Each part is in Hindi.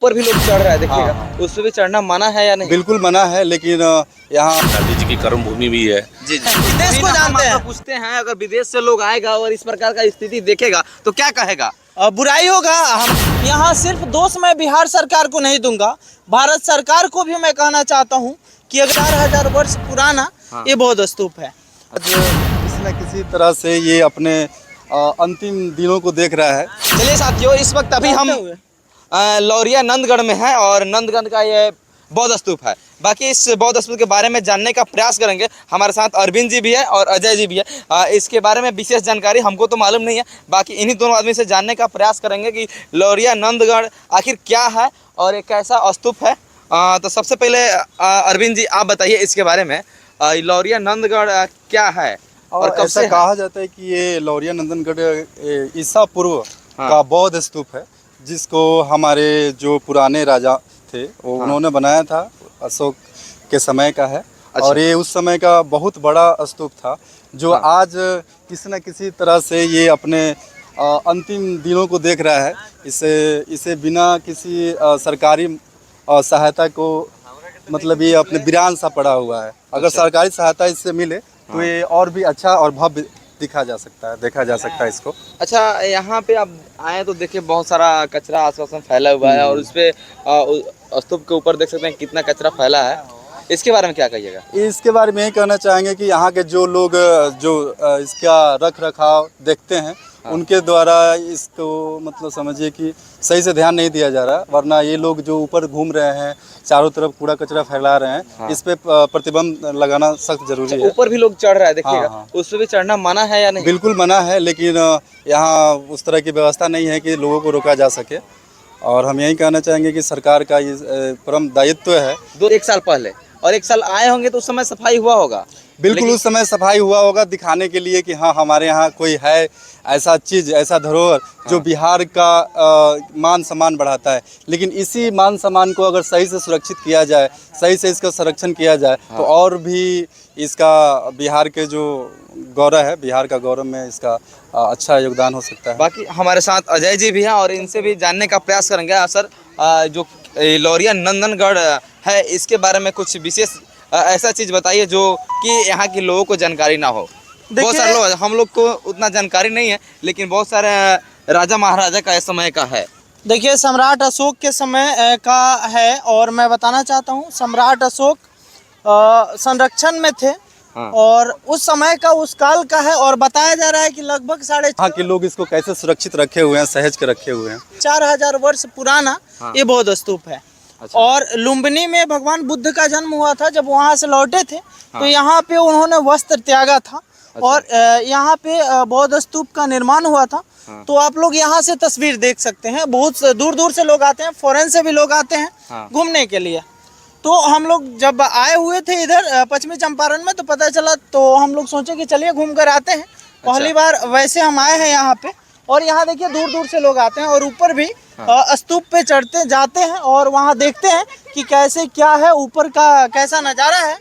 ऊपर भी लोग चढ़ रहा है, देखिएगा। हाँ। उस पे भी चढ़ना मना है या नहीं? बिल्कुल मना है, लेकिन यहाँ गांधी जी की कर्म भूमि भी है। जी जी। विदेश को जानते हैं, पूछते हैं अगर विदेश से लोग आएगा और इस प्रकार का स्थिति देखेगा तो क्या कहेगा? बुराई होगा। हम यहाँ सिर्फ दोष मैं बिहार सरकार को नहीं दूंगा, भारत सरकार को भी मैं कहना चाहता हूँ कि अगर 4000 वर्ष पुराना ये बौद्ध स्तूप है। आज किसी न किसी तरह से ये अपने अंतिम दिनों को देख रहा है। चलिए साथियों, इस वक्त अभी हम लौरिया नंदगढ़ में हैं और नंदगढ़ का ये बौद्ध स्तूप है। बाकी इस बौद्ध स्तूप के बारे में जानने का प्रयास करेंगे। हमारे साथ अरविंद जी भी है और अजय जी भी है। इसके बारे में विशेष जानकारी हमको तो मालूम नहीं है, बाकी इन्हीं दोनों आदमी से जानने का प्रयास करेंगे कि लौरिया नंदगढ़ आखिर क्या है और एक कैसा स्तूप है। तो सबसे पहले अरविंद जी आप बताइए इसके बारे में, लौरिया नंदगढ़ क्या है और कब ऐसा से कहा जाता है कि ये लौरिया नंदनगढ़ ईसा पूर्व का बौद्ध स्तूप है, जिसको हमारे जो पुराने राजा थे वो उन्होंने बनाया था। अशोक के समय का है। अच्छा। और ये उस समय का बहुत बड़ा स्तूप था, जो आज किसी न किसी तरह से ये अपने अंतिम दिनों को देख रहा है। इसे बिना किसी सरकारी सहायता को, मतलब ये अपने वीरान सा पड़ा हुआ है। अगर सरकारी सहायता इससे मिले तो ये और भी अच्छा और भव्य देखा जा सकता है इसको। अच्छा, यहाँ पे आप आए तो देखिए बहुत सारा कचरा आसपास में फैला हुआ है और उस पे स्तूप के ऊपर देख सकते हैं कितना कचरा फैला है। इसके बारे में क्या कहिएगा? इसके बारे में ये कहना चाहेंगे कि यहाँ के जो लोग जो इसका रख रखाव देखते हैं, उनके द्वारा इसको मतलब समझिए कि सही से ध्यान नहीं दिया जा रहा। वरना ये लोग जो ऊपर घूम रहे हैं, चारों तरफ कूड़ा कचरा फैला रहे हैं, इस पे प्रतिबंध लगाना सख्त जरूरी है। ऊपर भी लोग चढ़ रहा है, देखिएगा। उस पे भी चढ़ना मना है या नहीं? बिल्कुल मना है, लेकिन यहाँ उस तरह की व्यवस्था नहीं है कि लोगों को रोका जा सके। और हम यही कहना चाहेंगे कि सरकार का ये परम दायित्व है। एक साल पहले और एक साल आए होंगे तो उस समय सफाई हुआ होगा। बिल्कुल उस समय सफाई हुआ होगा, दिखाने के लिए कि हाँ हमारे यहाँ कोई है ऐसा चीज़, ऐसा धरोहर जो बिहार का मान सम्मान बढ़ाता है। लेकिन इसी मान सम्मान को अगर सही से सुरक्षित किया जाए, सही से इसका संरक्षण किया जाए, तो और भी इसका बिहार के जो गौरव है, बिहार का गौरव में इसका अच्छा योगदान हो सकता है। बाकी हमारे साथ अजय जी भी हैं और इनसे भी जानने का प्रयास करेंगे। सर, जो लौरिया नंदनगढ़ है इसके बारे में कुछ विशेष ऐसा चीज़ बताइए जो कि यहाँ के लोगों को जानकारी ना हो। बहुत सारे लोग, हम लोग को उतना जानकारी नहीं है, लेकिन बहुत सारे राजा महाराजा का इस समय का है। देखिए, सम्राट अशोक के समय का है और मैं बताना चाहता हूँ सम्राट अशोक संरक्षण में थे। और उस समय का, उस काल का है और बताया जा रहा है कि लगभग 4.5 के लोग इसको कैसे सुरक्षित रखे हुए हैं, सहेज के रखे हुए हैं। 4000 वर्ष पुराना ये बौद्ध स्तूप है। अच्छा। और लुम्बिनी में भगवान बुद्ध का जन्म हुआ था। जब वहाँ से लौटे थे तो यहाँ पे उन्होंने वस्त्र त्यागा था। और यहाँ पे बौद्ध स्तूप का निर्माण हुआ था। तो आप लोग यहाँ से तस्वीर देख सकते हैं। बहुत दूर दूर से लोग आते हैं, फॉरेन से भी लोग आते हैं घूमने के लिए। तो हम लोग जब आए हुए थे इधर पश्चिमी चंपारण में तो पता चला, तो हम लोग सोचे कि चलिए घूम कर आते हैं। पहली बार वैसे हम आए हैं यहाँ पे। और यहाँ देखिए दूर दूर से लोग आते हैं और ऊपर भी स्तूप पे चढ़ते जाते हैं और वहाँ देखते हैं कि कैसे क्या है, ऊपर का कैसा नज़ारा है।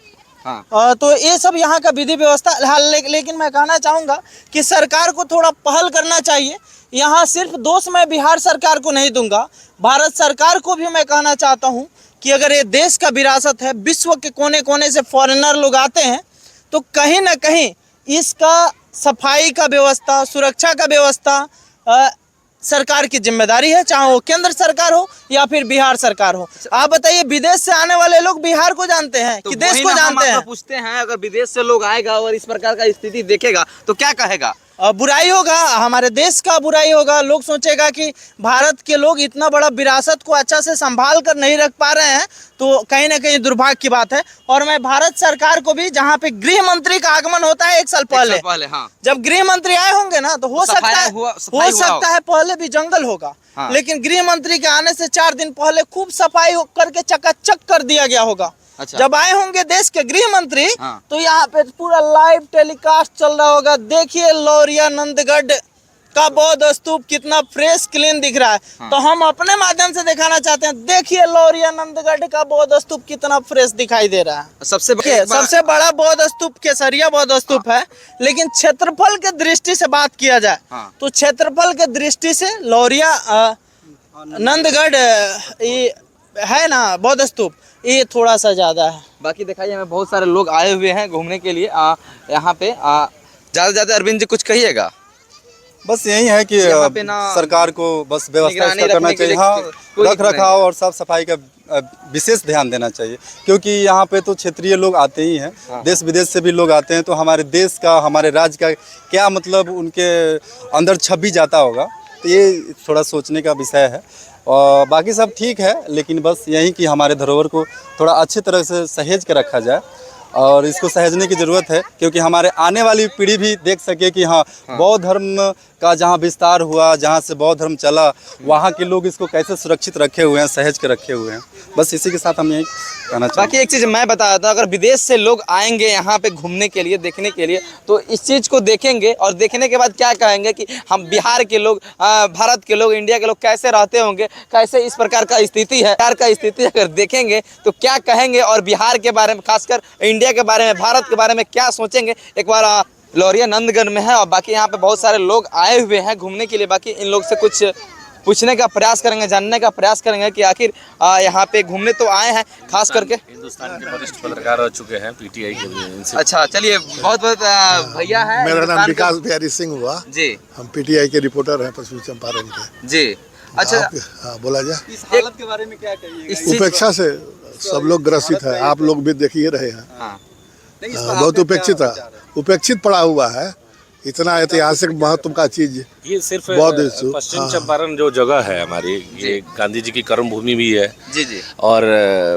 तो ये सब यहाँ का विधि व्यवस्था। लेकिन मैं कहना चाहूँगा कि सरकार को थोड़ा पहल करना चाहिए। यहाँ सिर्फ दोष मैं बिहार सरकार को नहीं दूंगा, भारत सरकार को भी मैं कहना चाहता हूँ कि अगर ये देश का विरासत है, विश्व के कोने कोने से फॉरेनर लोग आते हैं, तो कहीं ना कहीं इसका सफाई का व्यवस्था, सुरक्षा का व्यवस्था सरकार की जिम्मेदारी है, चाहे वो केंद्र सरकार हो या फिर बिहार सरकार हो। आप बताइए, विदेश से आने वाले लोग बिहार को जानते हैं कि देश को जानते हैं? पूछते हैं अगर विदेश से लोग आएगा और इस प्रकार का स्थिति देखेगा तो क्या कहेगा? बुराई होगा, हमारे देश का बुराई होगा। लोग सोचेगा कि भारत के लोग इतना बड़ा विरासत को अच्छा से संभाल कर नहीं रख पा रहे हैं, तो कहीं ना कहीं दुर्भाग्य की बात है। और मैं भारत सरकार को भी, जहां पे गृह मंत्री का आगमन होता है 1 साल पहले, जब गृह मंत्री आए होंगे ना, तो हो सकता है पहले भी जंगल होगा। लेकिन गृह मंत्री के आने से 4 दिन पहले खूब सफाई करके चकाचक कर दिया गया होगा। अच्छा। जब आए होंगे देश के गृह मंत्री, तो यहाँ पे पूरा लाइव टेलीकास्ट चल रहा होगा। देखिए लौरिया नंदगढ़ का बौद्ध स्तूप कितना फ्रेश क्लीन दिख रहा है। तो हम अपने माध्यम से दिखाना चाहते हैं, देखिए लौरिया नंदगढ़ का बौद्ध स्तूप कितना फ्रेश दिखाई दे रहा है। सबसे बड़ा बौद्ध स्तूप केसरिया बौद्ध स्तूप है। लेकिन क्षेत्रफल के दृष्टि से बात किया जाए तो क्षेत्रफल के दृष्टि से लौरिया नंदगढ़ ये है ना बौद्ध स्तूप, ये थोड़ा सा ज़्यादा है। बाकी दिखाइए, हमें बहुत सारे लोग आए हुए हैं घूमने के लिए यहाँ पे। ज़्यादा से ज़्यादा अरविंद जी कुछ कहिएगा? बस यही है कि यहाँ पे ना सरकार को बस व्यवस्था निगरानी इसका करना रखने के चाहिए। लिए हाँ, कोई रख रखाव और साफ सफाई का विशेष ध्यान देना चाहिए, क्योंकि यहाँ पे तो क्षेत्रीय लोग आते ही हैं, देश विदेश से भी लोग आते हैं, तो हमारे देश का, हमारे राज्य का क्या मतलब उनके अंदर छवि जाता होगा, तो ये थोड़ा सोचने का विषय है। और बाकी सब ठीक है, लेकिन बस यही कि हमारे धरोहर को थोड़ा अच्छी तरह से सहेज के रखा जाए, और इसको सहेजने की ज़रूरत है, क्योंकि हमारे आने वाली पीढ़ी भी देख सके कि हाँ, बौद्ध धर्म का जहाँ विस्तार हुआ, जहाँ से बौद्ध धर्म चला, वहाँ के लोग इसको कैसे सुरक्षित रखे हुए हैं, सहेज के रखे हुए हैं। बस इसी के साथ हम यही कहना चाहते हैं। बाकी एक चीज़ मैं बता देता हूँ, अगर विदेश से लोग आएंगे यहाँ पे घूमने के लिए, देखने के लिए, तो इस चीज़ को देखेंगे और देखने के बाद क्या कहेंगे कि हम बिहार के लोग, भारत के लोग, इंडिया के लोग कैसे रहते होंगे, कैसे इस प्रकार का स्थिति है, बिहार का स्थिति अगर देखेंगे तो क्या कहेंगे, और बिहार के बारे में, खासकर इंडिया के बारे में, भारत के बारे में क्या सोचेंगे। एक बार लौरिया नंदगढ़ में है, और बाकी यहाँ पे बहुत सारे लोग आए हुए हैं घूमने के लिए। बाकी इन लोग से कुछ पूछने का प्रयास करेंगे, जानने का प्रयास करेंगे कि आखिर यहाँ पे घूमने तो आए हैं, खास करके हिंदुस्तान के वरिष्ठ पत्रकार रह चुके हैं पीटीआई के इनसे। अच्छा, चलिए, बहुत बहुत भैया है। मेरा नाम विकास बिहारी सिंह हुआ जी। हम पीटीआई के रिपोर्टर हैं पश्चिमी चंपारण के जी। अच्छा, हाँ बोला जाए। इस हालत के बारे में क्या कहिएगा? इस चीज़- उपेक्षा से सब लोग ग्रसित है, आप लोग भी देख ही रहे हैं। हाँ। नहीं, इस पर बहुत आपका उपेक्षित क्या है, विचार है? उपेक्षित पड़ा हुआ है। इतना ऐतिहासिक महत्व का चीज ये सिर्फ बौद्ध स्तूप, पश्चिम हाँ। चंपारण जो जगह है हमारी, ये गांधी जी की कर्म भूमि भी है, जी जी। और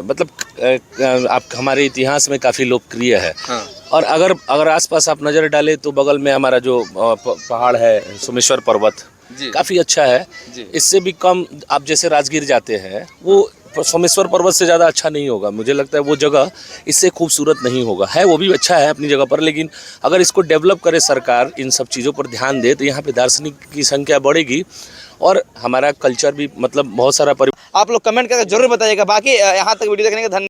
मतलब आप हमारे इतिहास में काफ़ी लोकप्रिय है। हाँ। और अगर आसपास आप नज़र डालें तो बगल में हमारा जो पहाड़ है सोमेश्वर पर्वत, जी। काफ़ी अच्छा है। जी। इससे भी कम आप जैसे राजगीर जाते हैं, वो सोमेश्वर पर्वत से ज़्यादा अच्छा नहीं होगा। मुझे लगता है वो जगह इससे खूबसूरत नहीं होगा। है वो भी अच्छा है अपनी जगह पर, लेकिन अगर इसको डेवलप करे सरकार, इन सब चीज़ों पर ध्यान दे, तो यहाँ पे दार्शनिक की संख्या बढ़ेगी और हमारा कल्चर भी, मतलब बहुत सारा आप लोग कमेंट करके जरूर बताइएगा। बाकी यहाँ तक वीडियो देखने का धन्यवाद।